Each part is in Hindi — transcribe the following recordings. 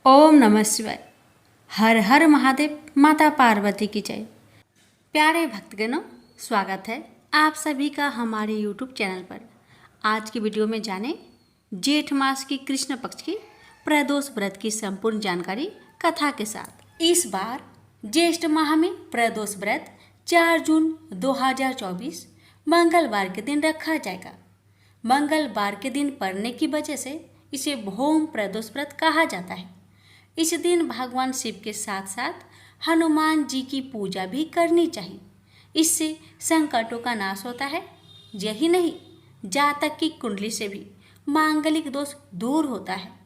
ओम नमः शिवाय। हर हर महादेव। माता पार्वती की जय। प्यारे भक्तगणों, स्वागत है आप सभी का हमारे YouTube चैनल पर। आज की वीडियो में जानें जेठ मास की कृष्ण पक्ष की प्रदोष व्रत की संपूर्ण जानकारी कथा के साथ। इस बार ज्येष्ठ माह में प्रदोष व्रत 4 जून 2024 मंगलवार के दिन रखा जाएगा। मंगलवार के दिन पड़ने की वजह से इसे भौम प्रदोष व्रत कहा जाता है। इस दिन भगवान शिव के साथ साथ हनुमान जी की पूजा भी करनी चाहिए। इससे संकटों का नाश होता है। यही नहीं, जातक की कुंडली से भी मांगलिक दोष दूर होता है।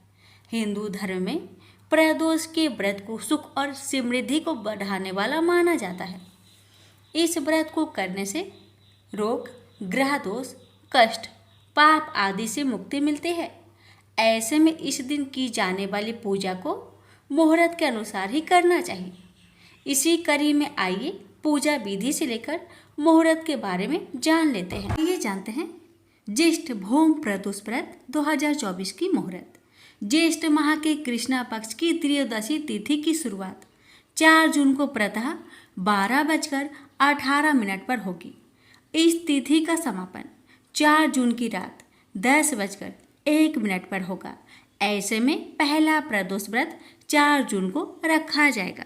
हिंदू धर्म में प्रदोष के व्रत को सुख और समृद्धि को बढ़ाने वाला माना जाता है। इस व्रत को करने से रोग, ग्रह दोष, कष्ट, पाप आदि से मुक्ति मिलती है। ऐसे में इस दिन की जाने वाली पूजा को मुहूर्त के अनुसार ही करना चाहिए। इसी कड़ी में आइए पूजा विधि से लेकर मुहूर्त के बारे में जान लेते हैं। ये जानते हैं ज्येष्ठ भौम प्रदोष व्रत 2024 की मुहूर्त। ज्येष्ठ माह के कृष्णा पक्ष की त्रयोदशी तिथि की शुरुआत 4 जून को प्रातः 12:18 पर होगी। इस तिथि का समापन 4 जून की रात 10:01 पर होगा। ऐसे में पहला प्रदोष व्रत 4 जून को रखा जाएगा।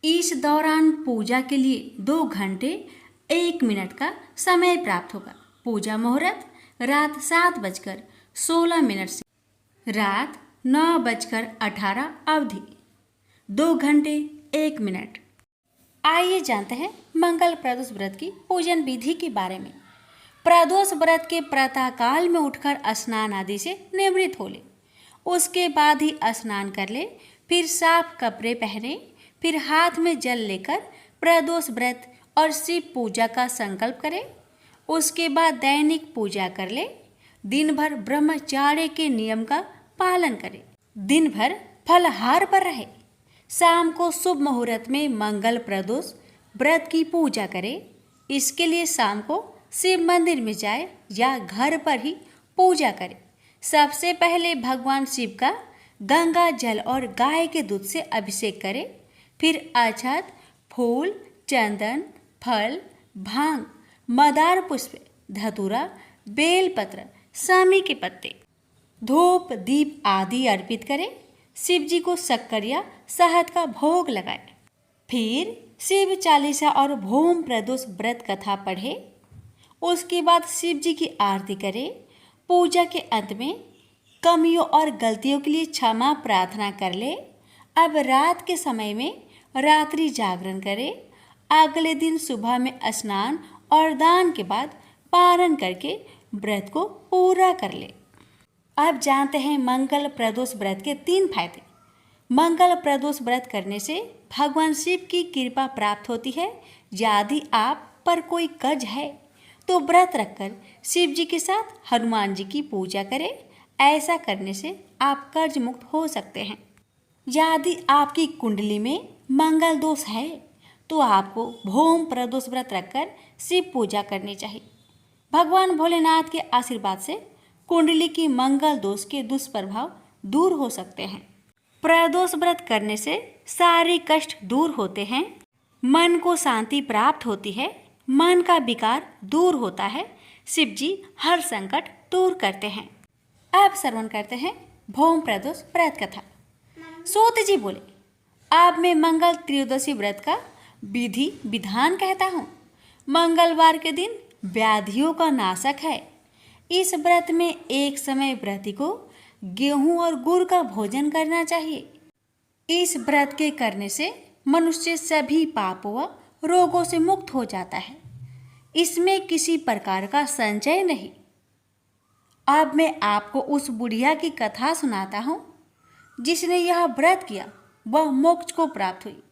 इस दौरान पूजा के लिए 2 घंटे 1 मिनट का समय प्राप्त होगा। पूजा मुहूर्त रात 7:16 से रात 9:18 अवधि 2 घंटे 1 मिनट। आइए जानते हैं मंगल प्रदोष व्रत की पूजन विधि के बारे में। प्रदोष व्रत के प्रातः काल में उठकर स्नान आदि से निवृत्त हो ले। उसके बाद ही स्नान कर ले, फिर साफ कपड़े पहने, फिर हाथ में जल लेकर प्रदोष व्रत और शिव पूजा का संकल्प करे। उसके बाद दैनिक पूजा कर ले। दिन भर ब्रह्मचार्य के नियम का पालन करे। दिन भर फलाहार पर रहे। शाम को शुभ मुहूर्त में मंगल प्रदोष व्रत की पूजा करे। इसके लिए शाम को शिव मंदिर में जाए या घर पर ही पूजा करे। सबसे पहले भगवान शिव का गंगा जल और गाय के दूध से अभिषेक करें। फिर अक्षत, फूल, चंदन, फल, भांग, मदार पुष्प, धतूरा, बेलपत्र, सामी के पत्ते, धूप, दीप आदि अर्पित करें। शिव जी को शक्कर या शहद का भोग लगाए। फिर शिव चालीसा और भौम प्रदोष व्रत कथा पढ़े। उसके बाद शिव जी की आरती करें। पूजा के अंत में कमियों और गलतियों के लिए क्षमा प्रार्थना कर ले। अब रात के समय में रात्रि जागरण करें। अगले दिन सुबह में स्नान और दान के बाद पारण करके व्रत को पूरा कर ले। अब जानते हैं मंगल प्रदोष व्रत के 3 फायदे। मंगल प्रदोष व्रत करने से भगवान शिव की कृपा प्राप्त होती है। यदि आप पर कोई कर्ज है तो व्रत रखकर शिव जी के साथ हनुमान जी की पूजा करें। ऐसा करने से आप कर्ज मुक्त हो सकते हैं। यदि आपकी कुंडली में मंगल दोष है तो आपको भौम प्रदोष व्रत रखकर शिव पूजा करनी चाहिए। भगवान भोलेनाथ के आशीर्वाद से कुंडली की मंगल दोष के दुष्प्रभाव दूर हो सकते हैं। प्रदोष व्रत करने से सारे कष्ट दूर होते हैं। मन को शांति प्राप्त होती है। मन का विकार दूर होता है। शिव जी हर संकट दूर करते हैं। अब श्रवण करते हैं भौम प्रदोष व्रत कथा। सूत जी बोले, अब मैं मंगल त्रयोदशी व्रत का विधि विधान कहता हूँ। मंगलवार के दिन व्याधियों का नाशक है। इस व्रत में एक समय व्रती को गेहूं और गुड़ का भोजन करना चाहिए। इस व्रत के करने से मनुष्य सभी पापों व रोगों से मुक्त हो जाता है। इसमें किसी प्रकार का संचय नहीं। अब मैं आपको उस बुढ़िया की कथा सुनाता हूँ जिसने यह व्रत किया, वह मोक्ष को प्राप्त हुई।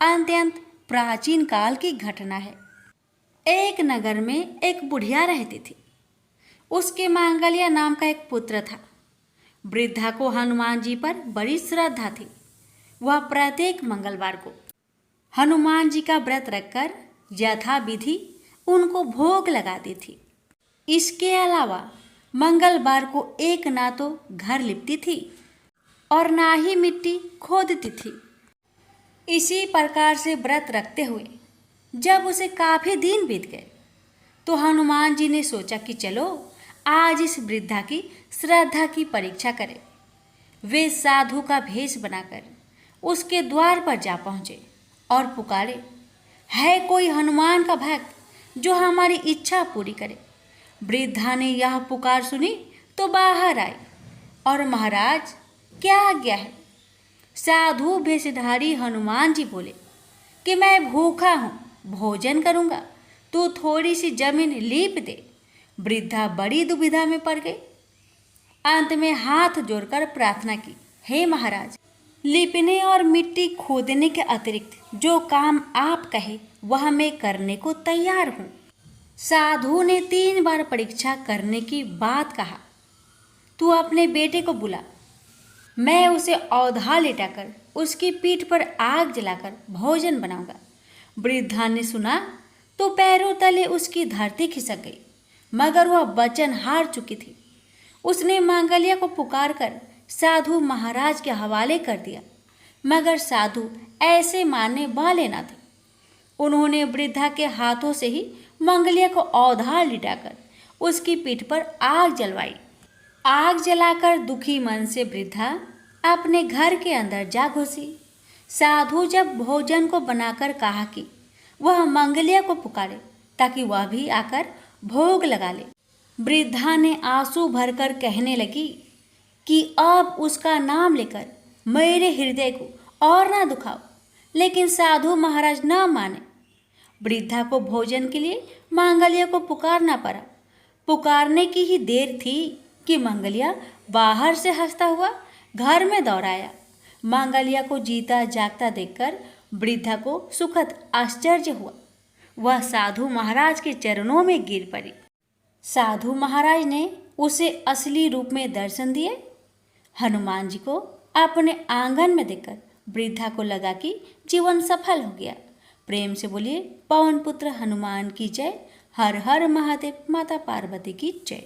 अत्यंत प्राचीन काल की घटना है। एक नगर में एक बुढ़िया रहती थी। उसके मांगल्य नाम का एक पुत्र था। वृद्धा को हनुमान जी पर बड़ी श्रद्धा थी। वह प्रत्येक मंगलवार को हनुमान जी का व्रत रखकर यथा विधि उनको भोग लगाती थी। इसके अलावा मंगलवार को एक ना तो घर लिपती थी, और ना ही मिट्टी खोदती थी। इसी प्रकार से व्रत रखते हुए जब उसे काफी दिन बीत गए तो हनुमान जी ने सोचा कि चलो आज इस वृद्धा की श्रद्धा की परीक्षा करें। वे साधु का भेष बनाकर उसके द्वार पर जा पहुंचे और पुकारे, है कोई हनुमान का भक्त जो हमारी इच्छा पूरी करे। वृद्धा ने यह पुकार सुनी तो बाहर आई और महाराज क्या आज्ञा है। साधु भेषधारी हनुमान जी बोले कि मैं भूखा हूँ, भोजन करूँगा, तू थोड़ी सी जमीन लीप दे। वृद्धा बड़ी दुविधा में पड़ गई। अंत में हाथ जोड़कर प्रार्थना की, हे महाराज, लीपने और मिट्टी खोदने के अतिरिक्त जो काम आप कहे वह मैं करने को तैयार हूँ। साधु ने 3 बार परीक्षा करने की बात कहा, तू अपने बेटे को बुला, मैं उसे औधा लेटाकर उसकी पीठ पर आग जलाकर भोजन बनाऊंगा। वृद्धा ने सुना तो पैरों तले उसकी धरती खिसक गई, मगर वह वचन हार चुकी थी। उसने मांगल्य को पुकारकर साधु महाराज के हवाले कर दिया, मगर साधु ऐसे मानने वाले न थे। उन्होंने वृद्धा के हाथों से ही मांगल्य को औधार लिटाकर उसकी पीठ पर आग जलवाई। आग जलाकर दुखी मन से वृद्धा अपने घर के अंदर जा घुसी। साधु जब भोजन को बनाकर कहा कि वह मंगल्य को पुकारे ताकि वह भी आकर भोग लगा ले, वृद्धा ने आंसू भरकर कहने लगी कि अब उसका नाम लेकर मेरे हृदय को और ना दुखाओ। लेकिन साधु महाराज न माने। वृद्धा को भोजन के लिए मांगल्य को पुकारना पड़ा। पुकारने की ही देर थी कि मांगल्य बाहर से हंसता हुआ घर में दौड़ आया। मांगल्य को जीता जागता देखकर वृद्धा को सुखद आश्चर्य हुआ। वह साधु महाराज के चरणों में गिर पड़ी। साधु महाराज ने उसे असली रूप में दर्शन दिए। हनुमान जी को अपने आंगन में देखकर वृद्धा को लगा कि जीवन सफल हो गया। प्रेम से बोलिए, पवन पुत्र हनुमान की जय। हर हर महादेव। माता पार्वती की जय।